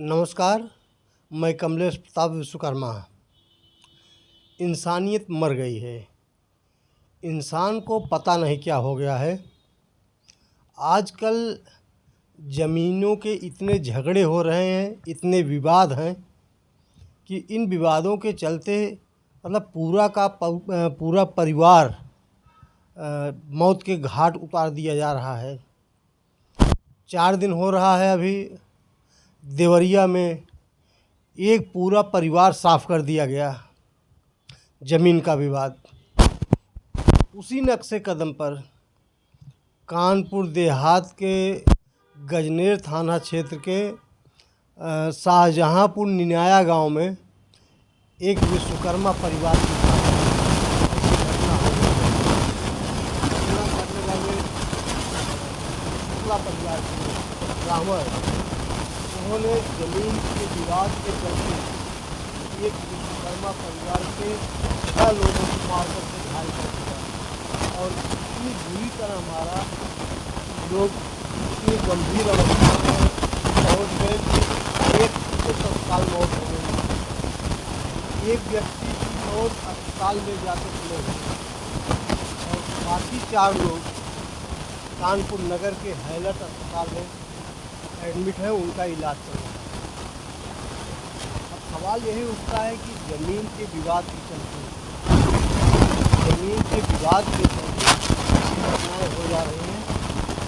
नमस्कार। मैं कमलेश प्रताप विश्वकर्मा। इंसानियत मर गई है। इंसान को पता नहीं क्या हो गया है। आजकल ज़मीनों के इतने झगड़े हो रहे हैं, इतने विवाद हैं कि इन विवादों के चलते मतलब पूरा परिवार मौत के घाट उतार दिया जा रहा है। 4 दिन हो रहा है अभी देवरिया में एक पूरा परिवार साफ कर दिया गया। ज़मीन का विवाद। उसी नक्शे कदम पर कानपुर देहात के गजनेर थाना क्षेत्र के शाहजहांपुर निनाया गांव में एक विश्वकर्मा परिवार की घटना हो गई। करने वाले शुक्ला परिवार के ब्राह्मण, उन्होंने जमीन के विवाद के चलते एक विश्वकर्मा परिवार के 6 लोगों को मारकर के घायल कर दिया और इतनी बुरी तरह मारा। लोग इतनी गंभीर अवस्था में पहुँच गए कि एक को तत्काल मौत हो गई। एक व्यक्ति की मौत अस्पताल में जाकर चले गए और बाकी 4 लोग कानपुर नगर के हैलट अस्पताल में एडमिट है, उनका इलाज चल रहा है। अब सवाल यही उठता है कि ज़मीन के विवाद के चलते घटनाएँ हो जा रही हैं।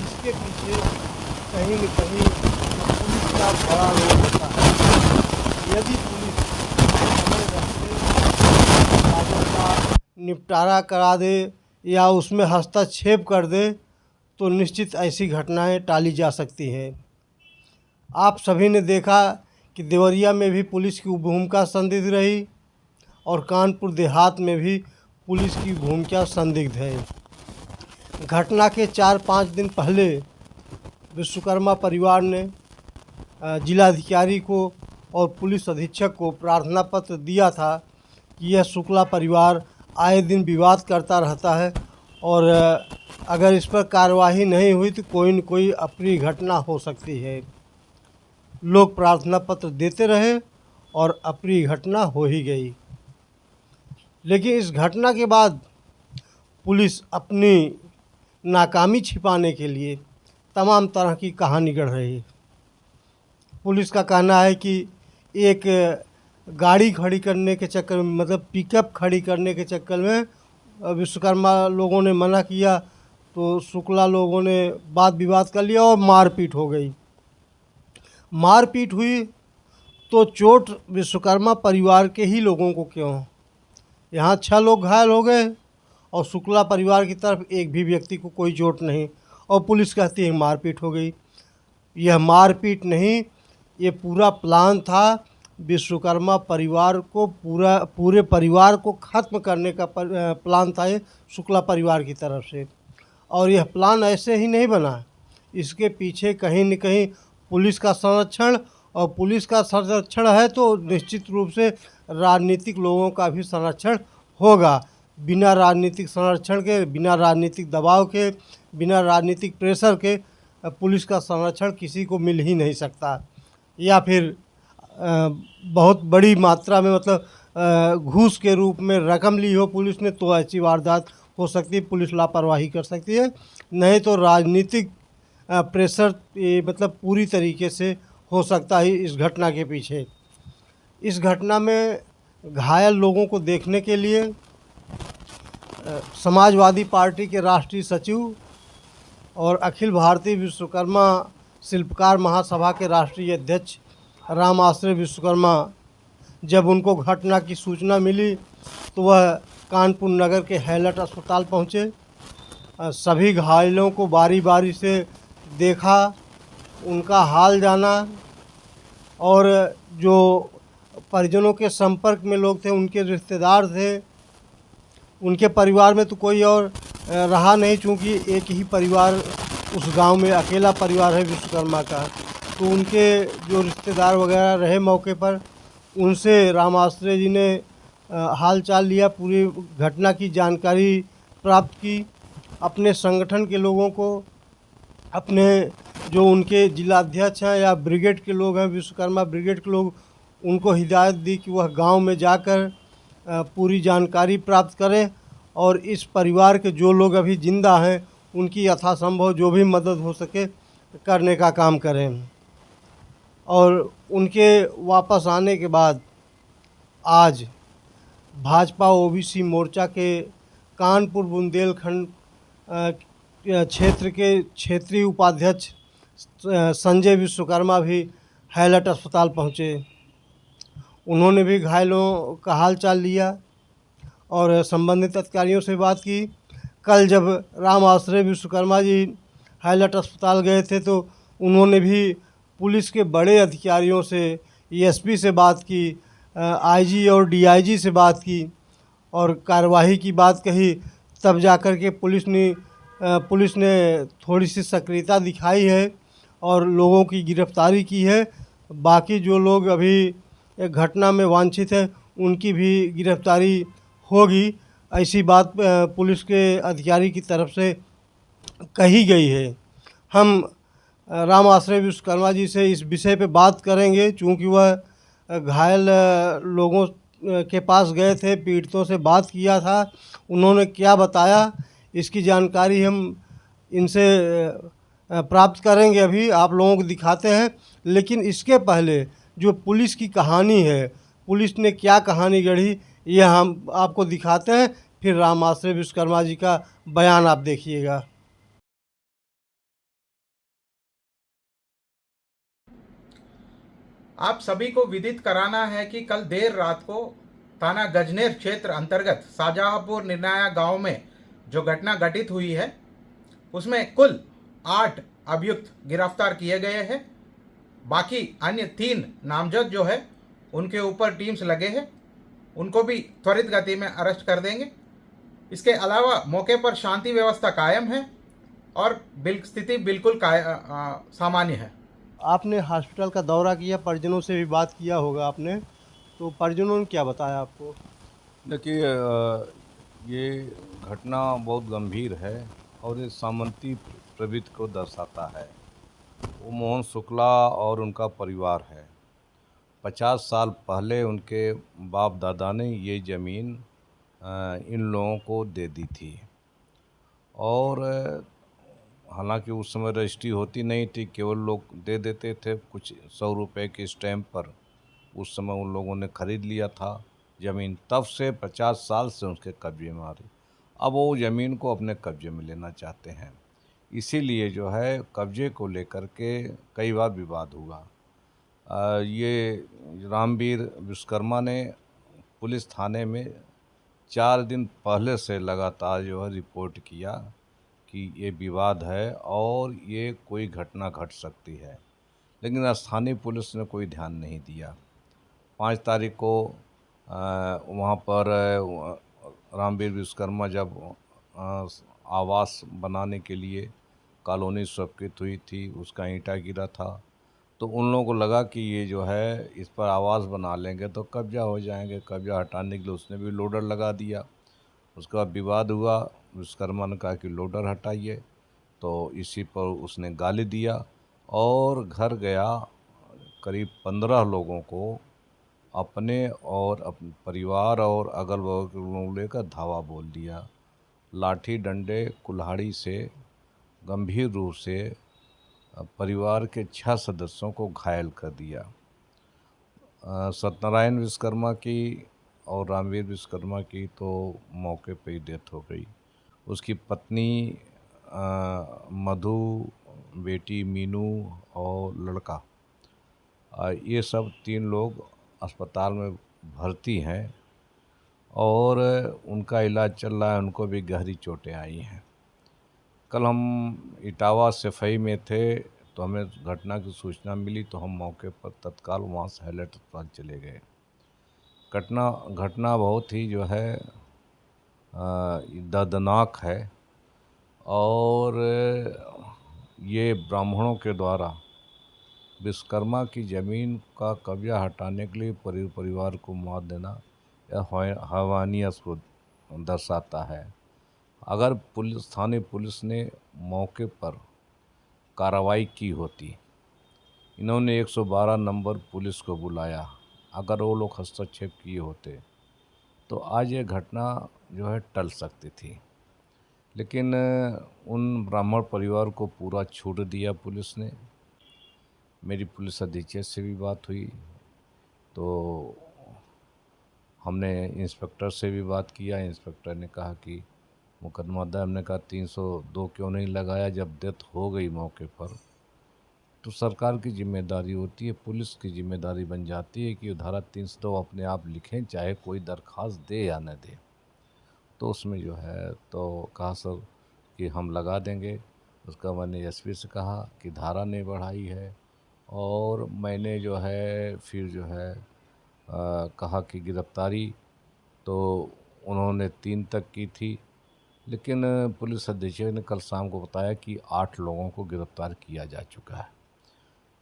इसके पीछे कहीं न कहीं पुलिस का बड़ा रोल होता है। यदि पुलिस समय रहते कामों का निपटारा करा दे या उसमें हस्तक्षेप कर दे तो निश्चित ऐसी घटनाएँ टाली जा सकती हैं। आप सभी ने देखा कि देवरिया में भी पुलिस की भूमिका संदिग्ध रही और कानपुर देहात में भी पुलिस की भूमिका संदिग्ध है। घटना के 4-5 दिन पहले विश्वकर्मा परिवार ने जिलाधिकारी को और पुलिस अधीक्षक को प्रार्थना पत्र दिया था कि यह शुक्ला परिवार आए दिन विवाद करता रहता है और अगर इस पर कार्यवाही नहीं हुई तो कोई न कोई अप्रिय घटना हो सकती है। लोग प्रार्थना पत्र देते रहे और अप्रिय घटना हो ही गई। लेकिन इस घटना के बाद पुलिस अपनी नाकामी छिपाने के लिए तमाम तरह की कहानी गढ़ रही है। पुलिस का कहना है कि एक गाड़ी खड़ी करने के चक्कर में, मतलब पिकअप खड़ी करने के चक्कर में विश्वकर्मा लोगों ने मना किया तो शुक्ला लोगों ने वाद विवाद कर लिया और मारपीट हो गई। मारपीट हुई तो चोट विश्वकर्मा परिवार के ही लोगों को क्यों, यहाँ 6 लोग घायल हो गए और शुक्ला परिवार की तरफ एक भी व्यक्ति को कोई चोट नहीं और पुलिस कहती है मारपीट हो गई। यह मारपीट नहीं, ये पूरा प्लान था। विश्वकर्मा परिवार को पूरे परिवार को ख़त्म करने का प्लान था ये शुक्ला परिवार की तरफ से। और यह प्लान ऐसे ही नहीं बना, इसके पीछे कहीं न कहीं पुलिस का संरक्षण, और पुलिस का संरक्षण है तो निश्चित रूप से राजनीतिक लोगों का भी संरक्षण होगा। बिना राजनीतिक संरक्षण के, बिना राजनीतिक दबाव के, बिना राजनीतिक प्रेशर के पुलिस का संरक्षण किसी को मिल ही नहीं सकता। या फिर बहुत बड़ी मात्रा में, मतलब घूस के रूप में रकम ली हो पुलिस ने तो ऐसी वारदात हो सकती है, पुलिस लापरवाही कर सकती है। नहीं तो राजनीतिक प्रेशर मतलब पूरी तरीके से हो सकता है इस घटना के पीछे। इस घटना में घायल लोगों को देखने के लिए समाजवादी पार्टी के राष्ट्रीय सचिव और अखिल भारतीय विश्वकर्मा शिल्पकार महासभा के राष्ट्रीय अध्यक्ष राम आश्रय विश्वकर्मा, जब उनको घटना की सूचना मिली तो वह कानपुर नगर के हैलट अस्पताल पहुँचे। सभी घायलों को बारी बारी से देखा, उनका हाल जाना और जो परिजनों के संपर्क में लोग थे, उनके रिश्तेदार थे, उनके परिवार में तो कोई और रहा नहीं, चूँकि एक ही परिवार उस गांव में अकेला परिवार है विश्वकर्मा का। तो उनके जो रिश्तेदार वगैरह रहे मौके पर, उनसे राम आश्रय जी ने हाल चाल लिया, पूरी घटना की जानकारी प्राप्त की। अपने संगठन के लोगों को, अपने जो उनके जिलाध्यक्ष हैं या ब्रिगेड के लोग हैं, विश्वकर्मा ब्रिगेड के लोग, उनको हिदायत दी कि वह गांव में जाकर पूरी जानकारी प्राप्त करें और इस परिवार के जो लोग अभी ज़िंदा हैं उनकी यथासंभव जो भी मदद हो सके करने का काम करें। और उनके वापस आने के बाद आज भाजपा ओबीसी मोर्चा के कानपुर बुंदेलखंड क्षेत्र के क्षेत्रीय उपाध्यक्ष संजय विश्वकर्मा भी हैलट अस्पताल पहुँचे। उन्होंने भी घायलों का हालचाल लिया और संबंधित अधिकारियों से बात की। कल जब राम आश्रय विश्वकर्मा जी हैलट अस्पताल गए थे तो उन्होंने भी पुलिस के बड़े अधिकारियों से, एसपी से बात की, आईजी और डीआईजी से बात की और कार्यवाही की बात कही। तब जाकर के पुलिस ने थोड़ी सी सक्रियता दिखाई है और लोगों की गिरफ्तारी की है। बाकी जो लोग अभी घटना में वांछित हैं उनकी भी गिरफ्तारी होगी, ऐसी बात पुलिस के अधिकारी की तरफ से कही गई है। हम राम आश्रय विश्वकर्मा जी से इस विषय पे बात करेंगे, चूँकि वह घायल लोगों के पास गए थे, पीड़ितों से बात किया था, उन्होंने क्या बताया इसकी जानकारी हम इनसे प्राप्त करेंगे। अभी आप लोगों को दिखाते हैं, लेकिन इसके पहले जो पुलिस की कहानी है, पुलिस ने क्या कहानी गढ़ी, ये हम आपको दिखाते हैं। फिर राम आश्रय विश्वकर्मा जी का बयान आप देखिएगा। आप सभी को विदित कराना है कि कल देर रात को थाना गजनेर क्षेत्र अंतर्गत शाहजहांपुर निर्नाया गांव में जो घटना घटित हुई है उसमें कुल 8 अभियुक्त गिरफ्तार किए गए हैं। बाकी अन्य 3 नामजद जो है उनके ऊपर टीम्स लगे हैं, उनको भी त्वरित गति में अरेस्ट कर देंगे। इसके अलावा मौके पर शांति व्यवस्था कायम है और स्थिति बिल्कुल सामान्य है। आपने हॉस्पिटल का दौरा किया, परिजनों से भी बात किया होगा आपने, तो परिजनों ने क्या बताया आपको? देखिए, ये घटना बहुत गंभीर है और ये सामंती प्रवृत्ति को दर्शाता है। वो मोहन शुक्ला और उनका परिवार है। 50 साल पहले उनके बाप दादा ने ये ज़मीन इन लोगों को दे दी थी और हालांकि उस समय रजिस्ट्री होती नहीं थी, केवल लोग दे देते थे कुछ 100 रुपये के स्टैम्प पर। उस समय उन लोगों ने ख़रीद लिया था ज़मीन, तब से 50 साल से उसके कब्जे में आ रही। अब वो ज़मीन को अपने कब्जे में लेना चाहते हैं, इसीलिए जो है कब्जे को लेकर के कई बार विवाद हुआ। ये रामवीर विश्वकर्मा ने पुलिस थाने में 4 दिन पहले से लगातार जो है रिपोर्ट किया कि ये विवाद है और ये कोई घटना घट सकती है, लेकिन स्थानीय पुलिस ने कोई ध्यान नहीं दिया। 5 तारीख को वहाँ पर रामवीर विश्वकर्मा जब आवास बनाने के लिए कॉलोनी स्वीकृत हुई थी, उसका ईंटा गिरा था, तो उन लोगों को लगा कि ये जो है इस पर आवास बना लेंगे तो कब्जा हो जाएंगे। कब्जा हटाने के लिए उसने भी लोडर लगा दिया। उसके बाद विवाद हुआ, विश्वकर्मा ने कहा कि लोडर हटाइए, तो इसी पर उसने गाली दिया और घर गया। करीब 15 लोगों को अपने और अपने परिवार और अगल बगल के लोगों लेकर धावा बोल दिया। लाठी डंडे कुल्हाड़ी से गंभीर रूप से परिवार के 6 सदस्यों को घायल कर दिया। सत्यनारायण विश्वकर्मा की और रामवीर विश्वकर्मा की तो मौके पे ही डेथ हो गई। उसकी पत्नी मधु, बेटी मीनू और लड़का, ये सब 3 लोग अस्पताल में भर्ती हैं और उनका इलाज चल रहा है। उनको भी गहरी चोटें आई हैं। कल हम इटावा सफाई में थे तो हमें घटना की सूचना मिली, तो हम मौके पर तत्काल वहाँ से हैलट अस्पताल चले गए। घटना बहुत ही जो है दर्दनाक है और ये ब्राह्मणों के द्वारा विश्वकर्मा की ज़मीन का कब्जा हटाने के लिए परिवार को मार देना यह हैवानियत को दर्शाता है। अगर स्थानीय पुलिस ने मौके पर कार्रवाई की होती। इन्होंने 112 नंबर पुलिस को बुलाया। अगर वो लोग हस्तक्षेप किए होते तो आज ये घटना जो है टल सकती थी। लेकिन उन ब्राह्मण परिवार को पूरा छूट दिया पुलिस ने। मेरी पुलिस अधीक्षक से भी बात हुई तो हमने इंस्पेक्टर से भी बात किया। इंस्पेक्टर ने कहा कि मुकदमा दर्ज। हमने कहा 302 क्यों नहीं लगाया जब डेथ हो गई मौके पर, तो सरकार की जिम्मेदारी होती है, पुलिस की जिम्मेदारी बन जाती है कि धारा 302 अपने आप लिखें, चाहे कोई दरख्वास्त दे या न दे। तो उसमें जो है तो कहा सर कि हम लगा देंगे। उसका मैंने एसपी से कहा कि धारा नहीं बढ़ाई है, और मैंने जो है फिर जो है कहा कि गिरफ्तारी तो उन्होंने 3 तक की थी। लेकिन पुलिस अधीक्षक ने कल शाम को बताया कि 8 लोगों को गिरफ्तार किया जा चुका है।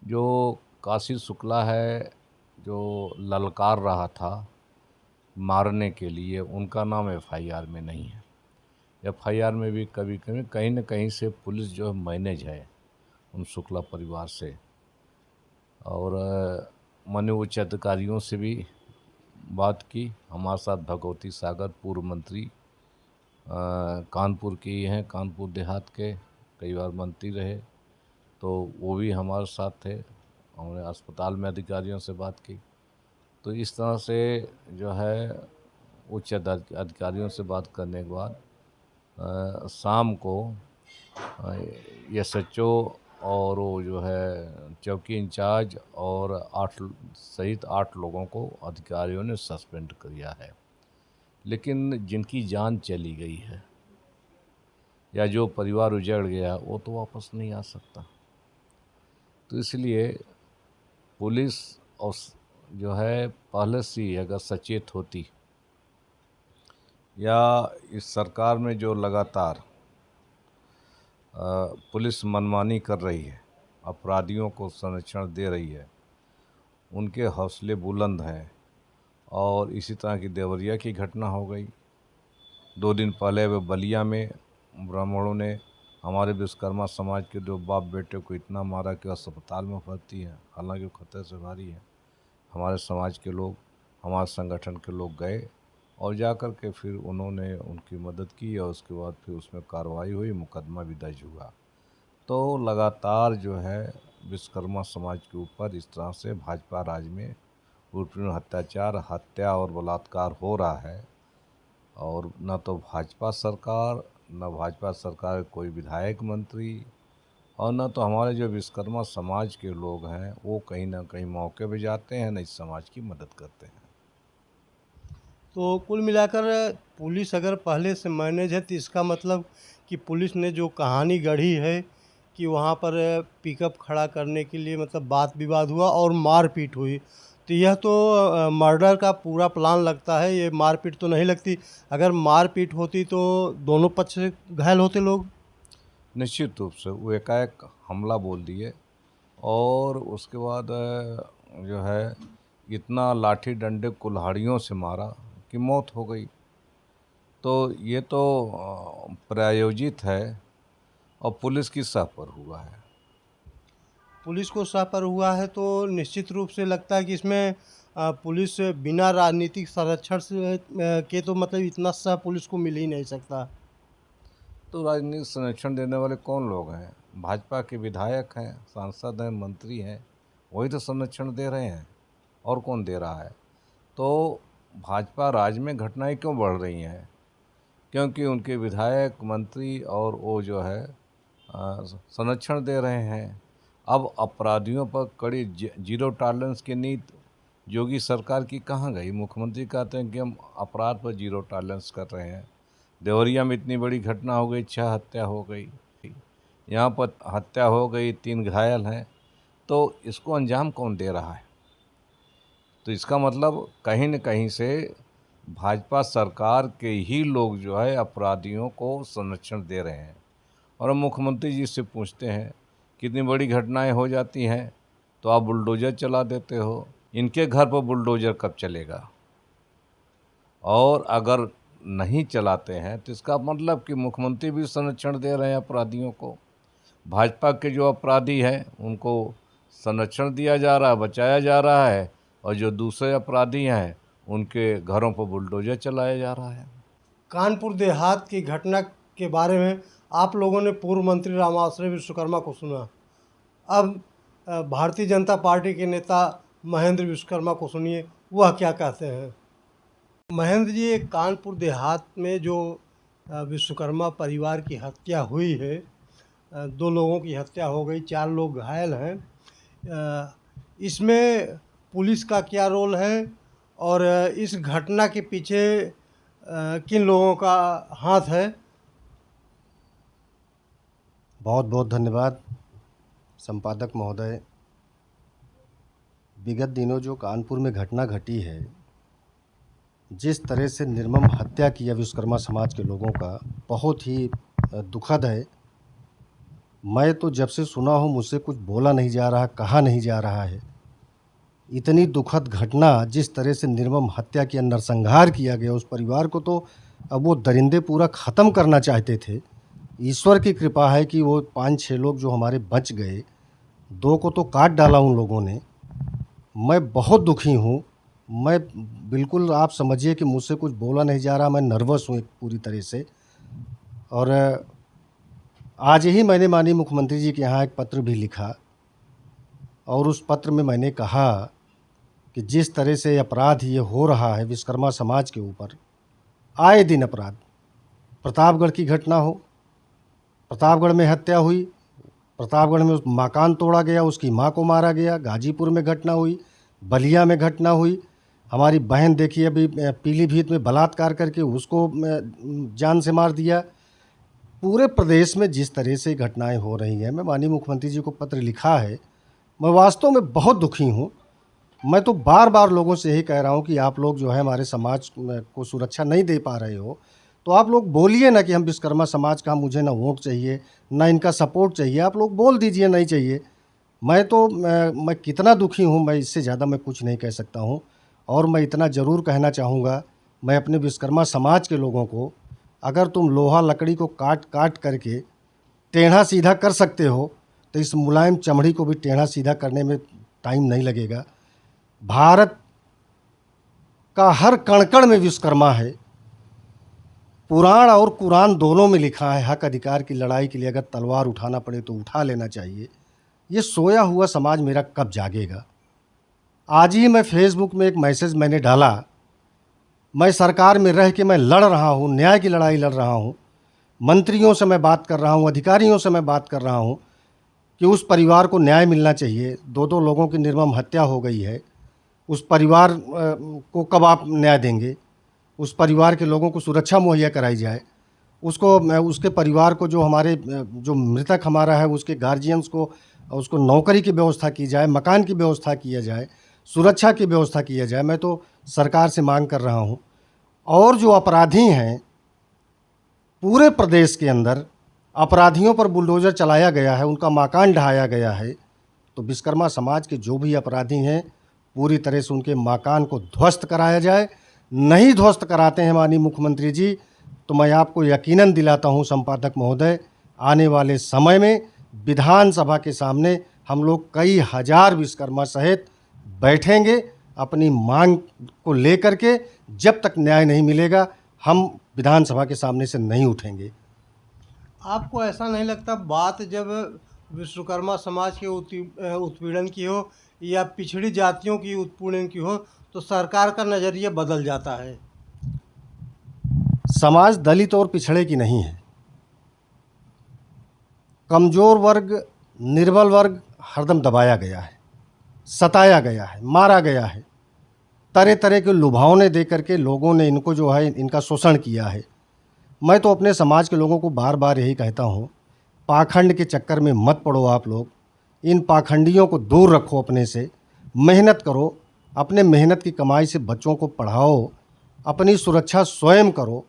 जो काशी शुक्ला है, जो ललकार रहा था मारने के लिए, उनका नाम एफआईआर में नहीं है। एफआईआर में भी कभी कभी कहीं न कहीं से पुलिस जो है मैनेज है उन शुक्ला परिवार से। और मैंने उच्च अधिकारियों से भी बात की। हमारे साथ भगवती सागर पूर्व मंत्री कानपुर की हैं, कानपुर देहात के, कई बार मंत्री रहे, तो वो भी हमारे साथ थे। हमने अस्पताल में अधिकारियों से बात की। तो इस तरह से जो है उच्च अधिकारियों से बात करने के बाद शाम को एसएचओ और वो जो है चौकी इंचार्ज और 8 लोगों को अधिकारियों ने सस्पेंड किया है। लेकिन जिनकी जान चली गई है या जो परिवार उजड़ गया वो तो वापस नहीं आ सकता। तो इसलिए पुलिस और जो है पहले से ही अगर सचेत होती, या इस सरकार में जो लगातार पुलिस मनमानी कर रही है, अपराधियों को संरक्षण दे रही है, उनके हौसले बुलंद हैं। और इसी तरह की देवरिया की घटना हो गई 2 दिन पहले। वे बलिया में ब्राह्मणों ने हमारे विश्वकर्मा समाज के 2 बाप बेटे को इतना मारा कि अस्पताल में भर्ती है, हालांकि वो खतरे से भारी है। हमारे समाज के लोग, हमारे संगठन के लोग गए और जाकर के फिर उन्होंने उनकी मदद की, और उसके बाद फिर उसमें कार्रवाई हुई, मुकदमा भी दर्ज हुआ। तो लगातार जो है विश्वकर्मा समाज के ऊपर इस तरह से भाजपा राज में पूर्ण अत्याचार, हत्या और बलात्कार हो रहा है। और न तो भाजपा सरकार, न भाजपा सरकार कोई विधायक मंत्री, और न तो हमारे जो विश्वकर्मा समाज के लोग हैं वो कहीं ना कहीं मौके पे जाते हैं, न इस समाज की मदद करते हैं। तो कुल मिलाकर पुलिस अगर पहले से मैनेज है तो इसका मतलब कि पुलिस ने जो कहानी गढ़ी है कि वहाँ पर पिकअप खड़ा करने के लिए मतलब वाद विवाद हुआ और मारपीट हुई, तो यह तो मर्डर का पूरा प्लान लगता है। ये मारपीट तो नहीं लगती। अगर मारपीट होती तो दोनों पक्ष से घायल होते लोग। निश्चित रूप से वो एकाएक हमला बोल दिए, और उसके बाद जो है इतना लाठी डंडे कुल्हाड़ियों से मारा कि मौत हो गई। तो ये तो प्रायोजित है और पुलिस की सह पर हुआ है। पुलिस को सह पर हुआ है तो निश्चित रूप से लगता है कि इसमें पुलिस बिना राजनीतिक संरक्षण से के तो मतलब इतना सह पुलिस को मिल ही नहीं सकता। तो राजनीतिक संरक्षण देने वाले कौन लोग हैं? भाजपा के विधायक हैं, सांसद हैं, मंत्री हैं, वही तो संरक्षण दे रहे हैं। और कौन दे रहा है? तो भाजपा राज में घटनाएं क्यों बढ़ रही हैं? क्योंकि उनके विधायक, मंत्री और वो जो है संरक्षण दे रहे हैं। अब अपराधियों पर कड़ी जीरो टॉलरेंस की नीति योगी सरकार की कहाँ गई? मुख्यमंत्री कहते हैं कि हम अपराध पर जीरो टॉलरेंस कर रहे हैं। देवरिया में इतनी बड़ी घटना हो गई, 6 हत्या हो गई, यहाँ पर हत्या हो गई, 3 घायल हैं। तो इसको अंजाम कौन दे रहा है? तो इसका मतलब कहीं न कहीं से भाजपा सरकार के ही लोग जो है अपराधियों को संरक्षण दे रहे हैं। और हम मुख्यमंत्री जी से पूछते हैं कितनी बड़ी घटनाएं हो जाती हैं तो आप बुलडोज़र चला देते हो, इनके घर पर बुलडोज़र कब चलेगा? और अगर नहीं चलाते हैं तो इसका मतलब कि मुख्यमंत्री भी संरक्षण दे रहे हैं अपराधियों को। भाजपा के जो अपराधी हैं उनको संरक्षण दिया जा रहा है, बचाया जा रहा है, और जो दूसरे अपराधी हैं उनके घरों पर बुलडोजर चलाया जा रहा है। कानपुर देहात की घटना के बारे में आप लोगों ने पूर्व मंत्री रामाश्रय विश्वकर्मा को सुना। अब भारतीय जनता पार्टी के नेता महेंद्र विश्वकर्मा को सुनिए, वह क्या कहते हैं। महेंद्र जी, कानपुर देहात में जो विश्वकर्मा परिवार की हत्या हुई है, 2 लोगों की हत्या हो गई, 4 लोग घायल हैं, इसमें पुलिस का क्या रोल है और इस घटना के पीछे किन लोगों का हाथ है। बहुत बहुत धन्यवाद संपादक महोदय। विगत दिनों जो कानपुर में घटना घटी है, जिस तरह से निर्मम हत्या किया विश्वकर्मा समाज के लोगों का, बहुत ही दुखद है। मैं तो जब से सुना हूँ मुझसे कुछ बोला नहीं जा रहा, कहा नहीं जा रहा है। इतनी दुखद घटना, जिस तरह से निर्मम हत्या किया, नरसंहार किया गया उस परिवार को, तो अब वो दरिंदे पूरा ख़त्म करना चाहते थे। ईश्वर की कृपा है कि वो 5-6 लोग जो हमारे बच गए, 2 को तो काट डाला उन लोगों ने। मैं बहुत दुखी हूँ। मैं बिल्कुल, आप समझिए कि मुझसे कुछ बोला नहीं जा रहा, मैं नर्वस हूँ एक पूरी तरह से। और आज ही मैंने माननीय मुख्यमंत्री जी के यहाँ एक पत्र भी लिखा, और उस पत्र में मैंने कहा कि जिस तरह से अपराध ये हो रहा है विश्वकर्मा समाज के ऊपर, आए दिन अपराध, प्रतापगढ़ की घटना हो, प्रतापगढ़ में हत्या हुई, प्रतापगढ़ में उस मकान तोड़ा गया, उसकी मां को मारा गया, गाजीपुर में घटना हुई, बलिया में घटना हुई, हमारी बहन देखिए अभी पीलीभीत में बलात्कार करके उसको जान से मार दिया। पूरे प्रदेश में जिस तरह से घटनाएं हो रही हैं, मैं माननीय मुख्यमंत्री जी को पत्र लिखा है। मैं वास्तव में बहुत दुखी हूँ। मैं तो बार बार लोगों से यही कह रहा हूँ कि आप लोग जो है हमारे समाज को सुरक्षा नहीं दे पा रहे हो, तो आप लोग बोलिए ना कि हम विश्वकर्मा समाज का, मुझे ना वोट चाहिए ना इनका सपोर्ट चाहिए। आप लोग बोल दीजिए नहीं चाहिए। मैं कितना दुखी हूँ, मैं इससे ज़्यादा मैं कुछ नहीं कह सकता हूँ। और मैं इतना ज़रूर कहना चाहूँगा, मैं अपने विश्वकर्मा समाज के लोगों को, अगर तुम लोहा लकड़ी को काट काट करके टेढ़ा सीधा कर सकते हो, तो इस मुलायम चमड़ी को भी टेढ़ा सीधा करने में टाइम नहीं लगेगा। भारत का हर कण कण में विश्वकर्मा है। पुराण और कुरान दोनों में लिखा है, हक अधिकार की लड़ाई के लिए अगर तलवार उठाना पड़े तो उठा लेना चाहिए। ये सोया हुआ समाज मेरा कब जागेगा। आज ही मैं फेसबुक में एक मैसेज मैंने डाला, मैं सरकार में रह के मैं लड़ रहा हूँ, न्याय की लड़ाई लड़ रहा हूँ। मंत्रियों से मैं बात कर रहा हूँ, अधिकारियों से मैं बात कर रहा हूँ कि उस परिवार को न्याय मिलना चाहिए। 2-2 लोगों की निर्मम हत्या हो गई है, उस परिवार को कब आप न्याय देंगे। उस परिवार के लोगों को सुरक्षा मुहैया कराई जाए, उसके परिवार को, जो हमारे जो मृतक हमारा है उसके गार्जियंस को, उसको नौकरी की व्यवस्था की जाए, मकान की व्यवस्था किया जाए, सुरक्षा की व्यवस्था किया जाए। मैं तो सरकार से मांग कर रहा हूँ। और जो अपराधी हैं, पूरे प्रदेश के अंदर अपराधियों पर बुलडोज़र चलाया गया है, उनका मकान ढहाया गया है। तो विश्वकर्मा समाज के जो भी अपराधी हैं, पूरी तरह से उनके मकान को ध्वस्त कराया जाए। नहीं ध्वस्त कराते हैं माननीय मुख्यमंत्री जी, तो मैं आपको यकीनन दिलाता हूं संपादक महोदय, आने वाले समय में विधानसभा के सामने हम लोग कई हजार विश्वकर्मा सहित बैठेंगे अपनी मांग को लेकर के। जब तक न्याय नहीं मिलेगा, हम विधानसभा के सामने से नहीं उठेंगे। आपको ऐसा नहीं लगता, बात जब विश्वकर्मा समाज के उत्पीड़न की हो या पिछड़ी जातियों की उत्पीड़न की हो, तो सरकार का नज़रिया बदल जाता है। समाज दलित और पिछड़े की नहीं है। कमज़ोर वर्ग, निर्बल वर्ग हरदम दबाया गया है, सताया गया है, मारा गया है। तरह तरह के लुभावने दे करके लोगों ने इनको जो है इनका शोषण किया है। मैं तो अपने समाज के लोगों को बार बार यही कहता हूँ, पाखंड के चक्कर में मत पड़ो। आप लोग इन पाखंडियों को दूर रखो, अपने से मेहनत करो, अपने मेहनत की कमाई से बच्चों को पढ़ाओ, अपनी सुरक्षा स्वयं करो।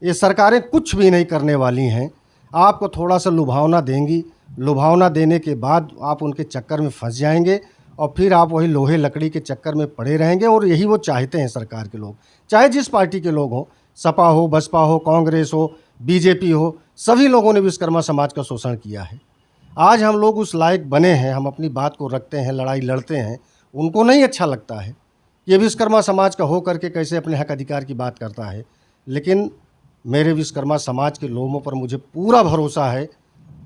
ये सरकारें कुछ भी नहीं करने वाली हैं, आपको थोड़ा सा लुभावना देंगी। लुभावना देने के बाद आप उनके चक्कर में फंस जाएंगे और फिर आप वही लोहे लकड़ी के चक्कर में पड़े रहेंगे। और यही वो चाहते हैं सरकार के लोग, चाहे जिस पार्टी के लोग हों, सपा हो, बसपा हो, कांग्रेस हो, बीजेपी हो, सभी लोगों ने विश्वकर्मा समाज का शोषण किया है। आज हम लोग उस लायक बने हैं, हम अपनी बात को रखते हैं, लड़ाई लड़ते हैं, उनको नहीं अच्छा लगता है ये विश्वकर्मा समाज का हो करके कैसे अपने हक अधिकार की बात करता है। लेकिन मेरे विश्वकर्मा समाज के लोगों पर मुझे पूरा भरोसा है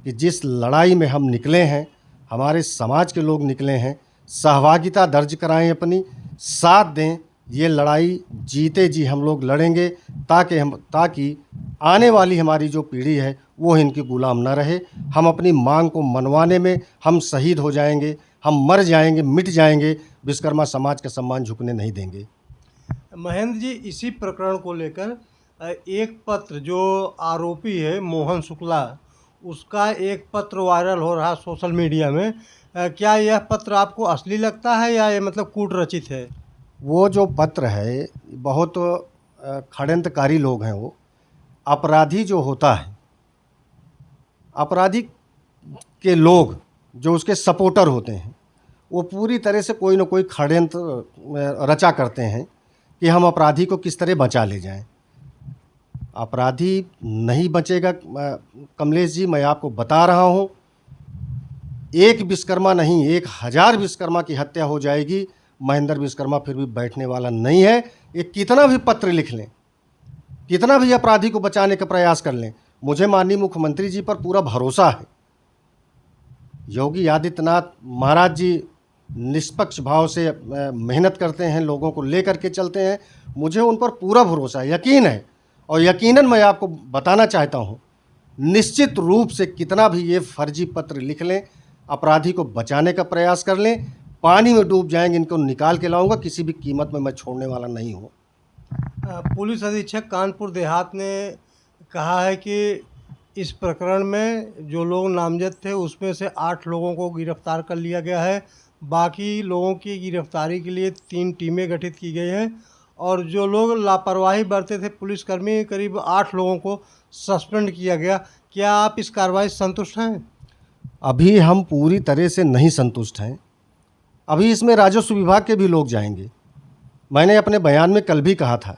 कि जिस लड़ाई में हम निकले हैं, हमारे समाज के लोग निकले हैं, सहभागिता दर्ज कराएं, अपनी साथ दें, ये लड़ाई जीते जी हम लोग लड़ेंगे ताकि आने वाली हमारी जो पीढ़ी है वो इनकी गुलाम न रहे। हम अपनी मांग को मनवाने में हम शहीद हो जाएंगे, हम मर जाएंगे, मिट जाएंगे, विश्वकर्मा समाज का सम्मान झुकने नहीं देंगे। महेंद्र जी, इसी प्रकरण को लेकर एक पत्र जो आरोपी है मोहन शुक्ला, उसका एक पत्र वायरल हो रहा सोशल मीडिया में। क्या यह पत्र आपको असली लगता है या ये मतलब कूट रचित है? वो जो पत्र है बहुत षड्यंत्रकारी लोग हैं। वो अपराधी जो होता है, अपराधी के लोग जो उसके सपोर्टर होते हैं, वो पूरी तरह से कोई ना कोई षड्यंत्र रचा करते हैं कि हम अपराधी को किस तरह बचा ले जाएं। अपराधी नहीं बचेगा कमलेश जी, मैं आपको बता रहा हूँ। एक विश्वकर्मा नहीं, 1000 विश्वकर्मा की हत्या हो जाएगी, महेंद्र विश्वकर्मा फिर भी बैठने वाला नहीं है। ये कितना भी पत्र लिख लें, कितना भी अपराधी को बचाने का प्रयास कर लें, मुझे माननीय मुख्यमंत्री जी पर पूरा भरोसा है। योगी आदित्यनाथ महाराज जी निष्पक्ष भाव से मेहनत करते हैं, लोगों को लेकर के चलते हैं, मुझे उन पर पूरा भरोसा है, यकीन है। और यकीनन मैं आपको बताना चाहता हूँ, निश्चित रूप से कितना भी ये फर्जी पत्र लिख लें, अपराधी को बचाने का प्रयास कर लें, पानी में डूब जाएंगे, इनको निकाल के लाऊंगा, किसी भी कीमत में मैं छोड़ने वाला नहीं हूँ। पुलिस अधीक्षक कानपुर देहात ने कहा है कि इस प्रकरण में जो लोग नामजद थे उसमें से 8 लोगों को गिरफ्तार कर लिया गया है। बाकी लोगों की गिरफ्तारी के लिए 3 टीमें गठित की गई हैं और जो लोग लापरवाही बरते थे पुलिसकर्मी, करीब 8 लोगों को सस्पेंड किया गया। क्या आप इस कार्रवाई से संतुष्ट हैं? अभी हम पूरी तरह से नहीं संतुष्ट हैं। अभी इसमें राजस्व विभाग के भी लोग जाएंगे। मैंने अपने बयान में कल भी कहा था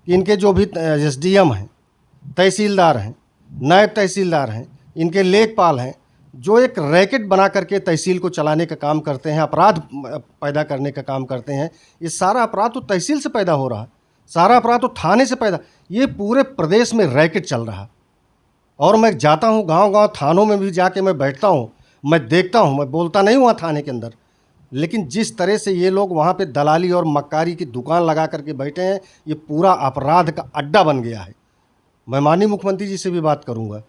कि इनके जो भी एसडीएम हैं, तहसीलदार हैं, नायब तहसीलदार हैं, इनके लेखपाल हैं, जो एक रैकेट बना करके तहसील को चलाने का काम करते हैं, अपराध पैदा करने का काम करते हैं। ये सारा अपराध तो तहसील से पैदा हो रहा है, सारा अपराध तो थाने से पैदा, ये पूरे प्रदेश में रैकेट चल रहा। और मैं जाता हूँ गांव-गांव, थानों में भी जाके मैं बैठता हूँ, मैं देखता हूँ, मैं बोलता नहीं हुआ थाने के अंदर, लेकिन जिस तरह से ये लोग वहाँ पे दलाली और मक्कारी की दुकान लगा करके बैठे हैं, ये पूरा अपराध का अड्डा बन गया है। मैं माननीय मुख्यमंत्री जी से भी बात करूँगा,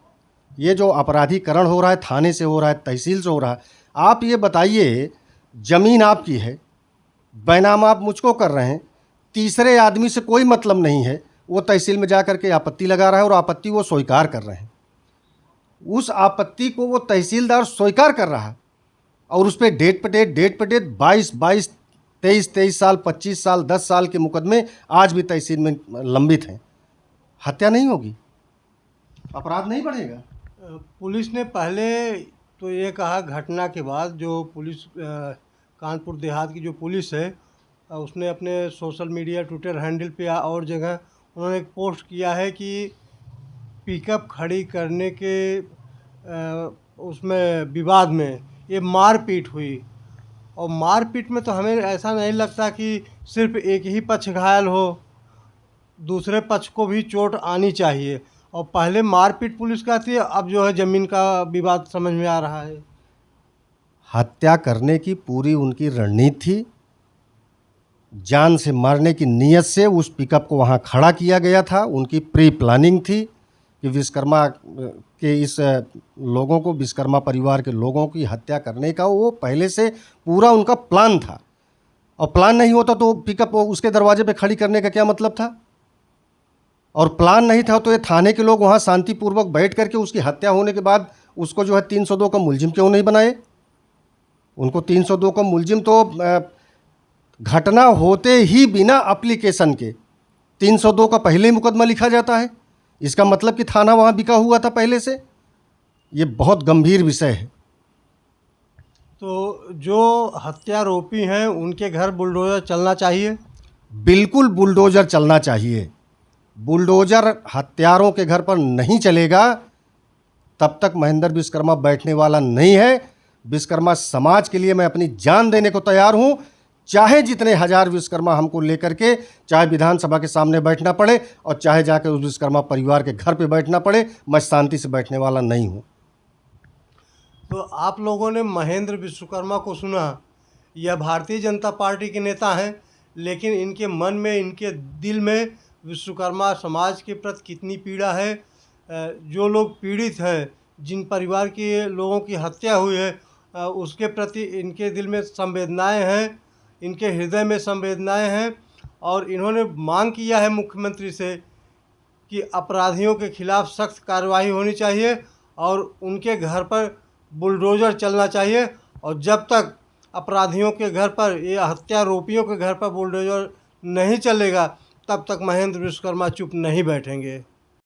ये जो अपराधीकरण हो रहा है, थाने से हो रहा है, तहसील से हो रहा है। आप ये बताइए, ज़मीन आपकी है, बैनामा आप मुझको कर रहे हैं, तीसरे आदमी से कोई मतलब नहीं है, वो तहसील में जा करके आपत्ति लगा रहा है और आपत्ति वो स्वीकार कर रहे हैं। उस आपत्ति को वो तहसीलदार स्वीकार कर रहा है और उस पर डेट पे डेट 22 23 साल, 25 साल, 10 साल के मुकदमे आज भी तहसील में लंबित हैं। हत्या नहीं होगी, अपराध नहीं बढ़ेगा। पुलिस ने पहले तो ये कहा, घटना के बाद जो पुलिस कानपुर देहात की जो पुलिस है उसने अपने सोशल मीडिया, ट्विटर हैंडल पे और जगह उन्होंने एक पोस्ट किया है कि पिकअप खड़ी करने के उसमें विवाद में ये मारपीट हुई। और मारपीट में तो हमें ऐसा नहीं लगता कि सिर्फ एक ही पक्ष घायल हो, दूसरे पक्ष को भी चोट आनी चाहिए। और पहले मारपीट पुलिस का थी, अब जो है ज़मीन का विवाद समझ में आ रहा है। हत्या करने की पूरी उनकी रणनीति थी, जान से मारने की नीयत से उस पिकअप को वहाँ खड़ा किया गया था। उनकी प्री प्लानिंग थी कि विश्वकर्मा के इस लोगों को, विश्वकर्मा परिवार के लोगों की हत्या करने का वो पहले से पूरा उनका प्लान था। और प्लान नहीं होता तो पिकअप उसके दरवाजे पे खड़ी करने का क्या मतलब था? और प्लान नहीं था तो ये थाने के लोग वहाँ शांतिपूर्वक बैठ करके उसकी हत्या होने के बाद उसको जो है 302 का मुलजिम क्यों नहीं बनाए? उनको 302 का मुलजिम तो घटना होते ही बिना एप्लीकेशन के 302 का पहले ही मुकदमा लिखा जाता है। इसका मतलब कि थाना वहाँ बिका हुआ था पहले से। ये बहुत गंभीर विषय है। तो जो हत्यारोपी हैं उनके घर बुलडोज़र चलना चाहिए? बिल्कुल बुलडोज़र चलना चाहिए। बुलडोज़र हत्यारों के घर पर नहीं चलेगा तब तक महेंद्र विश्वकर्मा बैठने वाला नहीं है। विश्वकर्मा समाज के लिए मैं अपनी जान देने को तैयार हूं, चाहे जितने हजार विश्वकर्मा हमको लेकर के चाहे विधानसभा के सामने बैठना पड़े और चाहे जाकर उस विश्वकर्मा परिवार के घर पे बैठना पड़े, मैं शांति से बैठने वाला नहीं हूं। तो आप लोगों ने महेंद्र विश्वकर्मा को सुना। यह भारतीय जनता पार्टी के नेता हैं, लेकिन इनके मन में, इनके दिल में विश्वकर्मा समाज के प्रति कितनी पीड़ा है। जो लोग पीड़ित हैं, जिन परिवार के लोगों की हत्या हुई है, उसके प्रति इनके दिल में संवेदनाएं हैं, इनके हृदय में संवेदनाएं हैं। और इन्होंने मांग किया है मुख्यमंत्री से कि अपराधियों के खिलाफ सख्त कार्रवाई होनी चाहिए और उनके घर पर बुलडोज़र चलना चाहिए। और जब तक अपराधियों के घर पर, ये हत्यारोपियों के घर पर बुलडोज़र नहीं चलेगा, तब तक महेंद्र विश्वकर्मा चुप नहीं बैठेंगे।